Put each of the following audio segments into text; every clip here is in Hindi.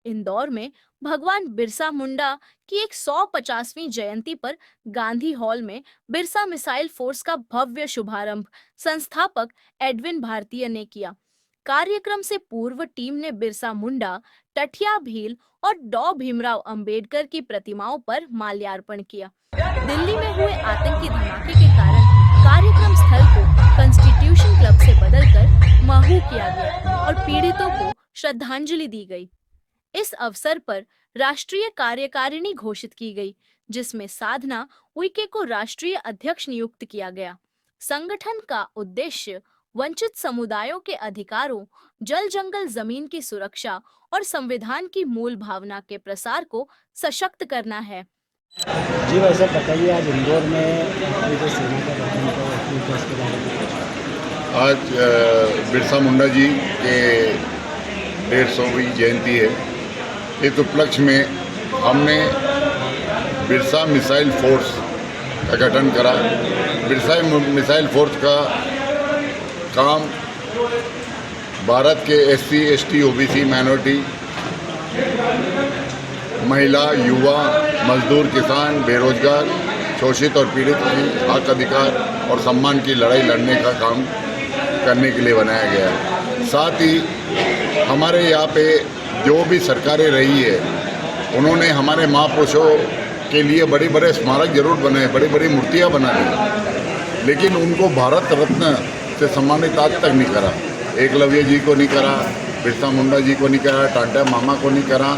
इंदौर में भगवान बिरसा मुंडा की 150वीं जयंती पर गांधी हॉल में बिरसा मिसाइल फोर्स का भव्य शुभारंभ संस्थापक एडविन भारतीय ने किया। कार्यक्रम से पूर्व टीम ने बिरसा मुंडा, टठिया भील और डॉ भीमराव अंबेडकर की प्रतिमाओं पर माल्यार्पण किया। दिल्ली में हुए आतंकी धमाके के कारण कार्यक्रम स्थल को कॉन्स्टिट्यूशन क्लब से बदलकर महू किया गया और पीड़ितों को श्रद्धांजलि दी गई। इस अवसर पर राष्ट्रीय कार्यकारिणी घोषित की गई, जिसमें साधना उइके को राष्ट्रीय अध्यक्ष नियुक्त किया गया। संगठन का उद्देश्य वंचित समुदायों के अधिकारों, जल जंगल जमीन की सुरक्षा और संविधान की मूल भावना के प्रसार को सशक्त करना है। जी भाई साहब, बताइए आज इंदौर में जो सेना का गठन का उसके बारे में। आज बिरसा मुंडा जी के 150वीं जयंती है। इस उपलक्ष्य में हमने बिरसा मिसाइल फोर्स का गठन करा। बिरसा मिसाइल फोर्स का काम भारत के SC, ST, OBC, माइनॉरिटी, महिला, युवा, मजदूर, किसान, बेरोजगार, शोषित और पीड़ित की हक, अधिकार और सम्मान की लड़ाई लड़ने का काम करने के लिए बनाया गया है। साथ ही हमारे यहाँ पे जो भी सरकारें रही है, उन्होंने हमारे महापुरुषों के लिए बड़े बड़े स्मारक जरूर बनाए, बड़ी बड़ी मूर्तियाँ बना दी, लेकिन उनको भारत रत्न से सम्मानित आज तक नहीं करा। एकलव्य जी को नहीं करा, बिरसा मुंडा जी को नहीं करा, टाटा मामा को नहीं करा,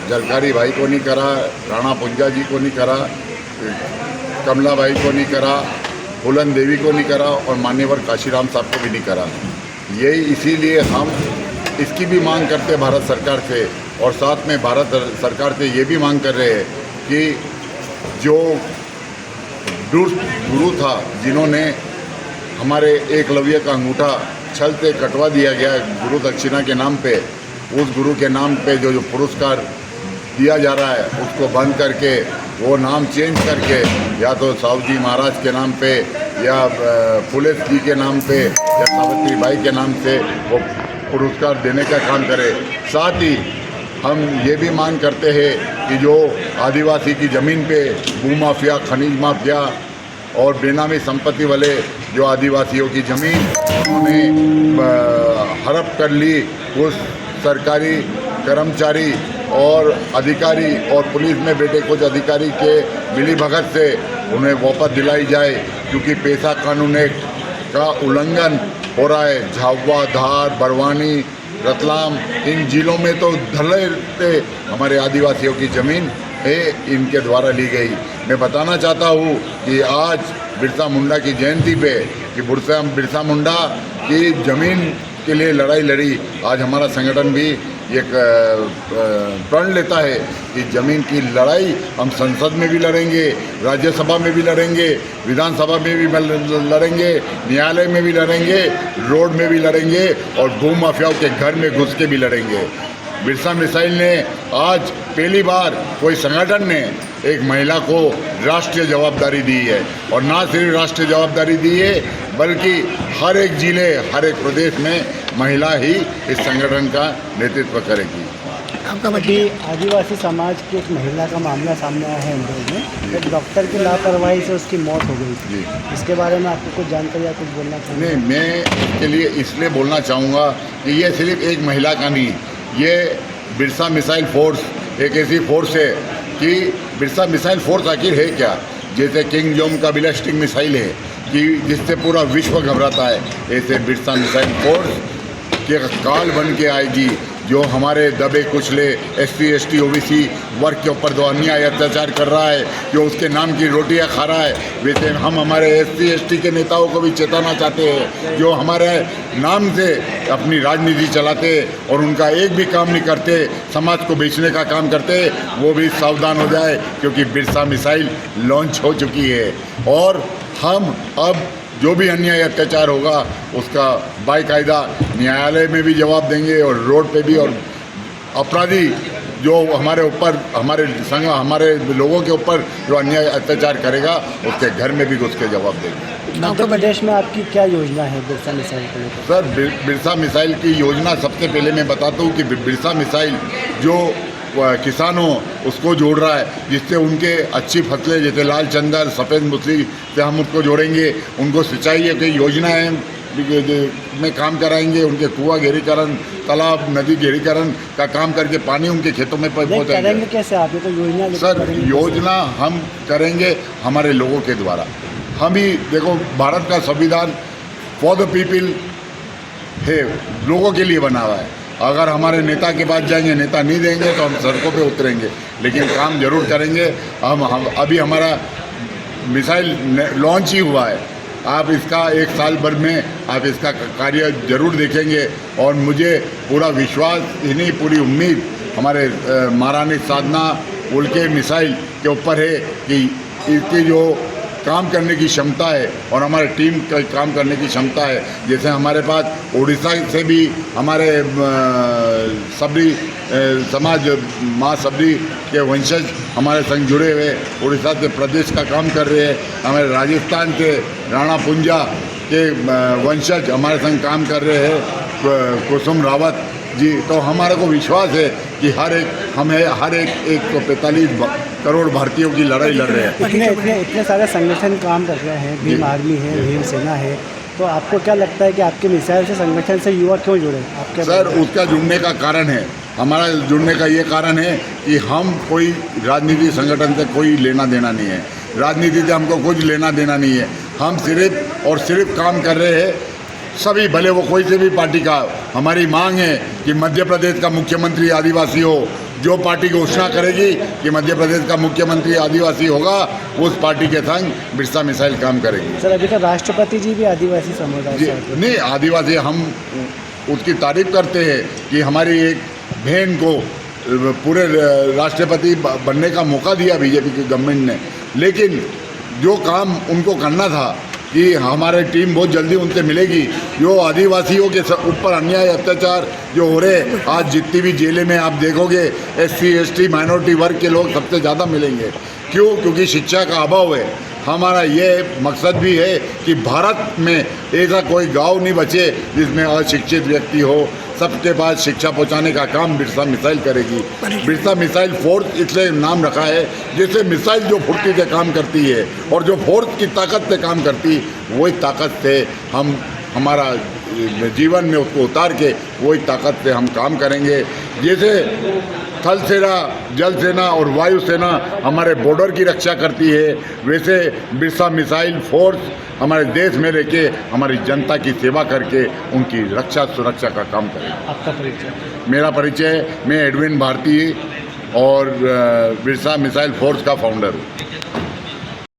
जलकारी भाई को नहीं करा, राणा पुंजा जी को नहीं करा, कमला भाई को नहीं करा, फूलन देवी को नहीं करा और मान्यवर काशीराम साहब को भी नहीं करा। यही इसीलिए हम इसकी भी मांग करते हैं भारत सरकार से, और साथ में भारत सरकार से ये भी मांग कर रहे हैं कि जो दुष्ट गुरु था, जिन्होंने हमारे एकलव्य का अंगूठा छल से कटवा दिया गया गुरु दक्षिणा के नाम पे, उस गुरु के नाम पे जो पुरस्कार दिया जा रहा है, उसको बंद करके वो नाम चेंज करके या तो साहू जी महाराज के नाम पे या फुले जी के नाम पे या सावित्री बाई के नाम से वो पुरस्कार देने का काम करे। साथ ही हम ये भी मांग करते हैं कि जो आदिवासी की ज़मीन पे भूमाफिया, खनिज माफिया और बेनामी संपत्ति वाले जो आदिवासियों की ज़मीन उन्होंने हड़प कर ली, उस सरकारी कर्मचारी और अधिकारी और पुलिस में बैठे कुछ अधिकारी के मिलीभगत से उन्हें वापस दिलाई जाए, क्योंकि पैसा कानून एक्ट का उल्लंघन हो रहा है। झाबुआ, धार, बड़वानी, रतलाम, इन जिलों में तो धड़ल्ले हमारे आदिवासियों की ज़मीन है, इनके द्वारा ली गई। मैं बताना चाहता हूँ कि आज बिरसा मुंडा की जयंती पे कि बिरसा मुंडा की ज़मीन के लिए लड़ाई लड़ी, आज हमारा संगठन भी एक प्रण लेता है कि ज़मीन की लड़ाई हम संसद में भी लड़ेंगे, राज्यसभा में भी लड़ेंगे, विधानसभा में भी लड़ेंगे, न्यायालय में भी लड़ेंगे, रोड में भी लड़ेंगे और भूमाफियाओं के घर में घुस के भी लड़ेंगे। बिरसा मिसाइल ने आज पहली बार कोई संगठन ने एक महिला को राष्ट्रीय जवाबदारी दी है, और ना सिर्फ राष्ट्रीय जवाबदारी दी है बल्कि हर एक जिले, हर एक प्रदेश में महिला ही इस संगठन का नेतृत्व करेगी। आदिवासी समाज की एक महिला का मामला सामने आया है इंदौर में, एक डॉक्टर की लापरवाही से उसकी मौत हो गई थी। इसके बारे में आपको कुछ जानकारी या कुछ बोलना चाहिए? नहीं, मैं इसके लिए इसलिए बोलना चाहूँगा कि ये सिर्फ एक महिला का नहीं, ये बिरसा मिसाइल फोर्स एक ऐसी फोर्स है कि बिरसा मिसाइल फोर्स आखिर है क्या। जैसे किंग जोम का बैलिस्टिक मिसाइल है कि जिससे पूरा विश्व घबराता है, ऐसे बिरसा मिसाइल फोर्स के काल बन के आएगी जो हमारे दबे कुचले SC, ST, OBC वर्ग के ऊपर जो अन्याय अत्याचार कर रहा है, जो उसके नाम की रोटियां खा रहा है। वैसे हम हमारे SC, ST के नेताओं को भी चेताना चाहते हैं, जो हमारे नाम से अपनी राजनीति चलाते और उनका एक भी काम नहीं करते, समाज को बेचने का काम करते, वो भी सावधान हो जाए, क्योंकि बिरसा मिसाइल लॉन्च हो चुकी है और हम अब जो भी अन्याय अत्याचार होगा उसका बाकायदा न्यायालय में भी जवाब देंगे और रोड पे भी, और अपराधी जो हमारे ऊपर, हमारे लोगों के ऊपर जो अन्याय अत्याचार करेगा उसके घर में भी घुस के जवाब देंगे। मध्य प्रदेश में आपकी क्या योजना है बिरसा मिसाइल को लेकर? सर, बिरसा मिसाइल की योजना सबसे पहले मैं बताता हूँ कि बिरसा मिसाइल जो किसानों उसको जोड़ रहा है, जिससे उनके अच्छी फसलें जैसे लाल चंदर सफ़ेद मूंगफली से हम उसको जोड़ेंगे। उनको सिंचाई की योजनाएं में काम कराएंगे, उनके कुआं घेरीकरण, तालाब नदी घेरीकरण का काम करके पानी उनके खेतों में करेंगे पहुँचाएंगे। कैसे आप? ये तो योजना लेकर सर करेंगे। योजना हम करेंगे हमारे लोगों के द्वारा। हम ही देखो, भारत का संविधान फॉर द पीपल है, लोगों के लिए बना हुआ है। अगर हमारे नेता के पास जाएंगे, नेता नहीं देंगे तो हम सड़कों पे उतरेंगे, लेकिन काम जरूर करेंगे। हम अभी हमारा मिसाइल लॉन्च ही हुआ है। आप इसका 1 साल भर में आप इसका कार्य जरूर देखेंगे, और मुझे पूरा विश्वास ही नहीं, पूरी उम्मीद हमारे महारानी साधना उल्के मिसाइल के ऊपर है कि इसकी जो काम करने की क्षमता है और हमारे टीम का काम करने की क्षमता है। जैसे हमारे पास उड़ीसा से भी हमारे सबरी समाज, माँ सबरी के वंशज हमारे संग जुड़े हुए उड़ीसा से प्रदेश का काम कर रहे हैं। हमारे राजस्थान से राणा पुंजा के वंशज हमारे संग काम कर रहे हैं, कुसुम रावत जी। तो हमारे को विश्वास है कि हर एक 145 करोड़ भारतीयों की लड़ाई लड़ रहे हैं। इतने सारे संगठन काम कर रहे हैं, भीम आर्मी है, भीम सेना है, तो आपको क्या लगता है कि आपके मिसाइल से संगठन से युवा क्यों जुड़े आपके? सर उसका जुड़ने का कारण है, हमारा जुड़ने का ये कारण है कि हम कोई राजनीतिक संगठन से कोई लेना देना नहीं है, राजनीति से हमको कुछ लेना देना नहीं है। हम सिर्फ और सिर्फ काम कर रहे हैं, सभी भले वो कोई से भी पार्टी का। हमारी मांग है कि मध्य प्रदेश का मुख्यमंत्री आदिवासी हो। जो पार्टी घोषणा करेगी कि मध्य प्रदेश का मुख्यमंत्री आदिवासी होगा, उस पार्टी के संग बिरसा मिसाइल काम करेगी। सर अभी तो राष्ट्रपति जी भी आदिवासी समुदाय से हैं। नहीं, आदिवासी हम उसकी तारीफ करते हैं कि हमारी एक बहन को पूरे राष्ट्रपति बनने का मौका दिया बीजेपी की गवर्नमेंट ने, लेकिन जो काम उनको करना था कि हमारे टीम बहुत जल्दी उनसे मिलेगी। जो आदिवासियों के ऊपर अन्याय अत्याचार जो हो रहे, आज जितनी भी जेलें में आप देखोगे SC ST माइनॉरिटी वर्ग के लोग सबसे ज़्यादा मिलेंगे। क्यों? क्योंकि शिक्षा का अभाव है। हमारा ये मकसद भी है कि भारत में ऐसा कोई गांव नहीं बचे जिसमें अशिक्षित व्यक्ति हो। सबके पास शिक्षा पहुंचाने का काम बिरसा मिसाइल करेगी। बिरसा मिसाइल फोर्स इसलिए नाम रखा है, जैसे मिसाइल जो फुर्ती से काम करती है और जो फोर्स की ताकत से काम करती, वही ताकत से हम हमारा जीवन में उसको उतार के वही ताकत से हम काम करेंगे। जैसे थल सेना, जल सेना और वायु सेना हमारे बॉर्डर की रक्षा करती है, वैसे बिरसा मिसाइल फोर्स हमारे देश में रह के हमारी जनता की सेवा करके उनकी रक्षा सुरक्षा का काम करेगा। आपका परिचय? मेरा परिचय, मैं एडविन भारती और बिरसा मिसाइल फोर्स का फाउंडर हूँ।